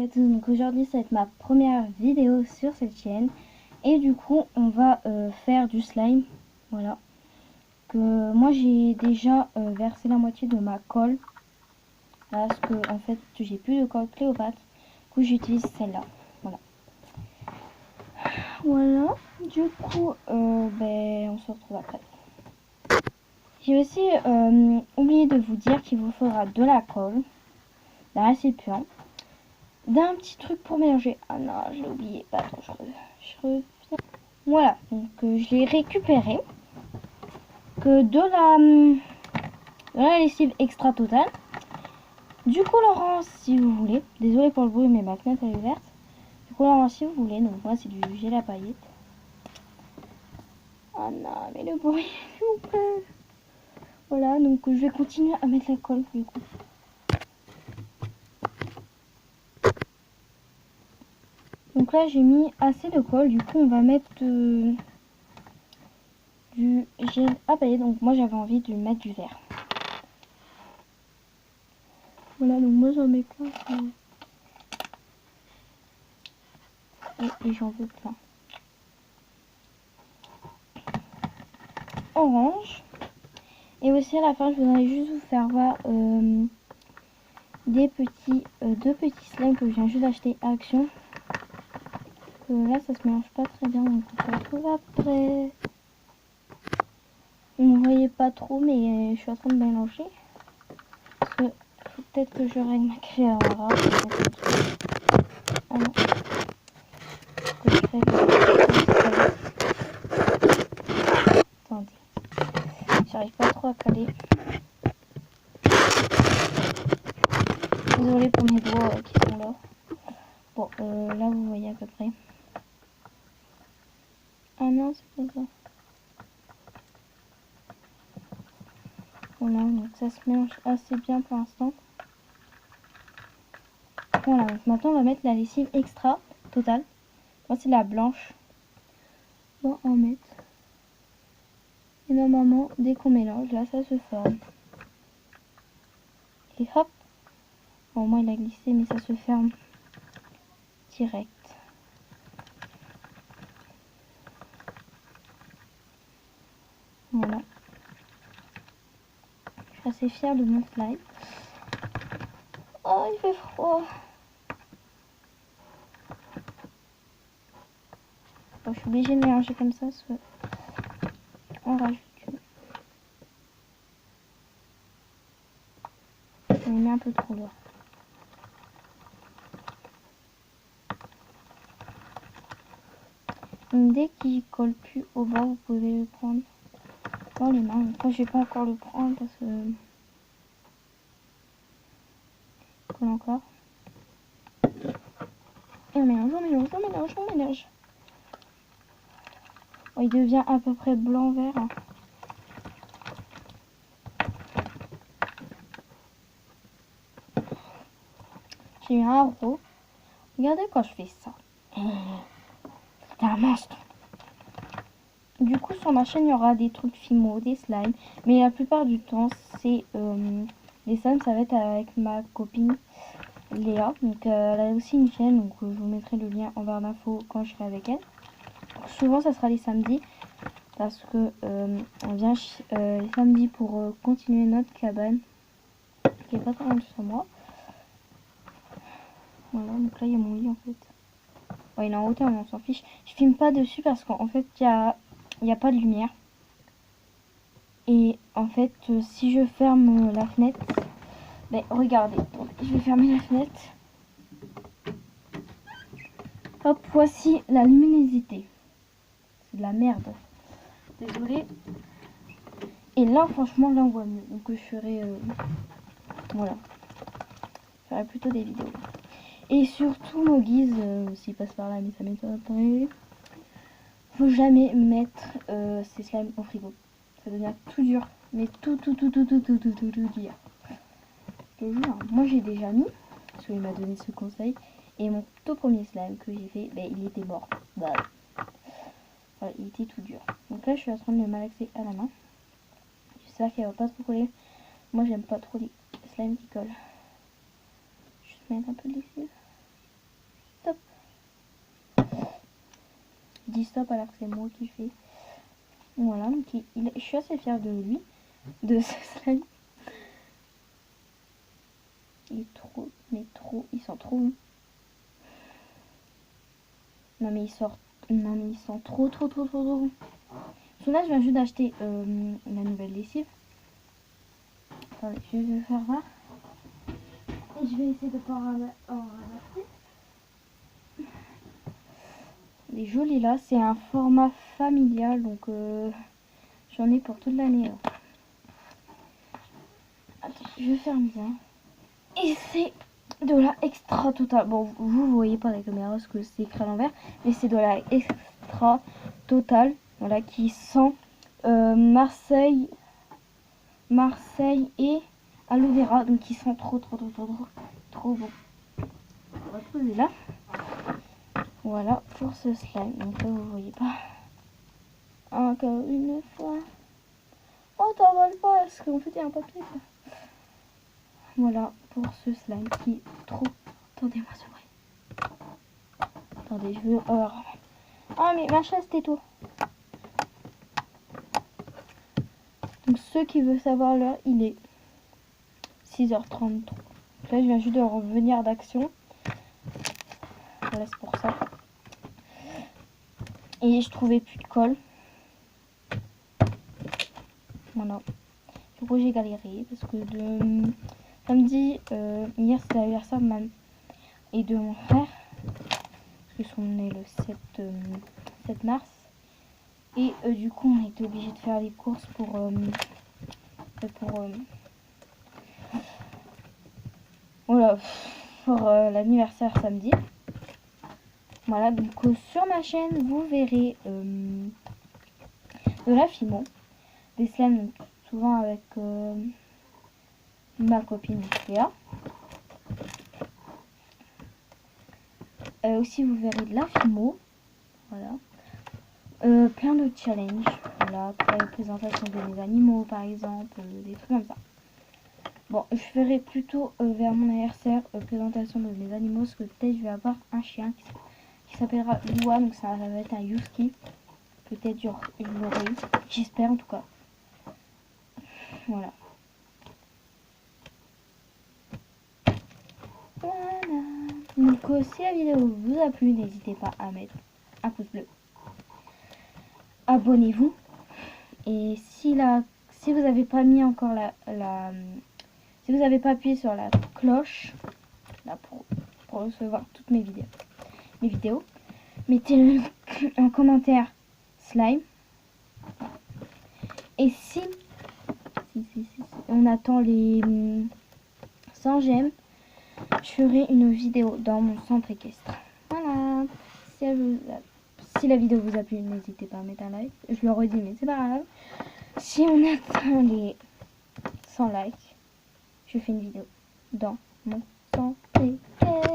Salut à tous, donc aujourd'hui ça va être ma première vidéo sur cette chaîne et du coup on va faire du slime, voilà, que moi j'ai déjà versé la moitié de ma colle, parce que en fait j'ai plus de colle Cléopâtre, du coup j'utilise celle-là, voilà, du coup on se retrouve après. J'ai aussi oublié de vous dire qu'il vous faudra de la colle, d'un récipient, d'un petit truc pour mélanger. Ah non, je l'ai oublié. Attends, je reviens. Voilà, donc je l'ai récupéré. Que de la lessive extra totale. Du colorant si vous voulez. Désolé pour le bruit, mais ma fenêtre elle est verte. Du colorant si vous voulez. Donc moi c'est du gel à paillettes. Ah non, mais le bruit, s'il vous plaît. Voilà, donc je vais continuer à mettre la colle du coup. Donc là j'ai mis assez de colle, du coup on va mettre du gel à paillettes. Donc moi j'avais envie de mettre du vert. Voilà, donc moi j'en mets plein. Et j'en veux plein. Orange. Et aussi à la fin je voudrais juste vous faire voir deux petits slimes que je viens juste d'acheter à Action. Là ça se mélange pas très bien, donc on se retrouve après. Vous ne voyez pas trop, mais je suis en train de mélanger. Parce que faut peut-être que je règle ma caméra. Ah non. Que je règle. Attendez. J'arrive pas trop à caler. Désolée pour mes doigts qui sont là. Bon, là vous voyez à peu près. Ah non, c'est pas ça. Voilà, donc ça se mélange assez bien pour l'instant. Voilà, donc maintenant on va mettre la lessive extra totale. Moi c'est la blanche. On va en mettre. Et normalement, dès qu'on mélange, là ça se forme. Et hop. Bon, moi il a glissé, mais ça se ferme direct. Voilà. Je suis assez fière de mon slime. Oh, il fait froid. Bon, je suis obligée de mélanger comme ça, parce que on rajoute. On met un peu trop lourd. Donc, dès qu'il colle plus au bord, vous pouvez le prendre dans les mains. Donc, moi, je vais pas encore le prendre parce que il colle encore. Et on mélange, on mélange, on mélange, on mélange. Oh, il devient à peu près blanc-vert. Hein. J'ai eu un gros. Regardez quand je fais ça. C'est un monstre. Du coup, sur ma chaîne, il y aura des trucs Fimo, des slimes. Mais la plupart du temps, c'est les slimes, ça va être avec ma copine Léa. Donc, elle a aussi une chaîne. Donc, je vous mettrai le lien en barre d'infos quand je serai avec elle. Donc, souvent, ça sera les samedis. Parce que on vient les samedis pour continuer notre cabane. Qui est pas très loin de chez moi. Voilà, donc là, il y a mon lit en fait. Ouais, il est en hauteur, mais on s'en fiche. Je filme pas dessus parce qu'en fait, il y a pas de lumière. Et en fait, si je ferme la fenêtre, ben regardez, donc, je vais fermer la fenêtre. Hop, voici la luminosité. C'est de la merde. Désolée. Et là, franchement, là on voit mieux. Donc je ferai, voilà, je ferai plutôt des vidéos. Et surtout, nos guises, s'ils passent par là, mais ça m'étonnerait. Faut jamais mettre ces slimes au frigo. Ça devient tout dur. Mais tout dur. Je te jure, moi j'ai déjà mis, parce qu'il m'a donné ce conseil. Et mon tout premier slime que j'ai fait, ben, il était mort. Bah, voilà, il était tout dur. Donc là, je suis en train de le malaxer à la main. J'espère qu'il va pas trop coller. Moi, j'aime pas trop les slimes qui collent. Juste mettre un peu de lessive. dit stop alors que c'est moi qui fais. Voilà, donc je suis assez fière de lui, de ce slime. Il est trop, mais trop, ils sont trop bons. Non mais ils sont trop bons. Là je viens juste d'acheter la nouvelle lessive. Attendez, je vais faire voir. Et je vais essayer de pas en ramasser. Les jolis là, c'est un format familial, donc j'en ai pour toute l'année. Attends, je ferme bien. Et c'est de la extra totale. Bon, vous voyez pas la caméra parce que c'est écrit à l'envers, mais c'est de la extra totale. Voilà, qui sent Marseille et aloe vera, donc ils sont trop bon. On va poser là. Voilà pour ce slime. Donc là vous voyez pas. Encore une fois. Oh t'envoles pas parce qu'en fait il y a un papier. Voilà pour ce slime qui est trop. Attendez-moi ce bruit. Attendez, je veux. Ah mais ma chaise, tais-toi. Donc ceux qui veulent savoir l'heure, il est 6h33. Là je viens juste de revenir d'action. Voilà, c'est pour ça. Et je trouvais plus de colle. Voilà. Du coup j'ai galéré parce que samedi, hier c'était l'anniversaire de ma et de mon frère. Parce qu'ils sont nés le 7 mars. Et du coup on a été obligé de faire les courses pour voilà, pour l'anniversaire samedi. Voilà, donc sur ma chaîne vous verrez de la Fimo, des slimes souvent avec ma copine Léa. Aussi vous verrez de la Fimo, voilà. Plein de challenges, voilà, présentation de mes animaux par exemple, des trucs comme ça. Bon, je ferai plutôt vers mon anniversaire présentation de mes animaux, parce que peut-être je vais avoir un chien qui s'appellera Lua, donc ça va être un Husky. Peut-être je l'aurai, j'espère en tout cas. Voilà. Voilà. Donc si la vidéo vous a plu, n'hésitez pas à mettre un pouce bleu. Abonnez-vous. Et si vous n'avez pas mis encore si vous n'avez pas appuyé sur la cloche là pour recevoir toutes mes vidéos, mettez un commentaire slime. Et si on attend les 100 j'aime, je ferai une vidéo dans mon centre équestre. Voilà. Si la vidéo vous a plu, n'hésitez pas à mettre un like. Je le redis, mais c'est pas grave. Si on atteint les 100 likes, je fais une vidéo dans mon centre équestre.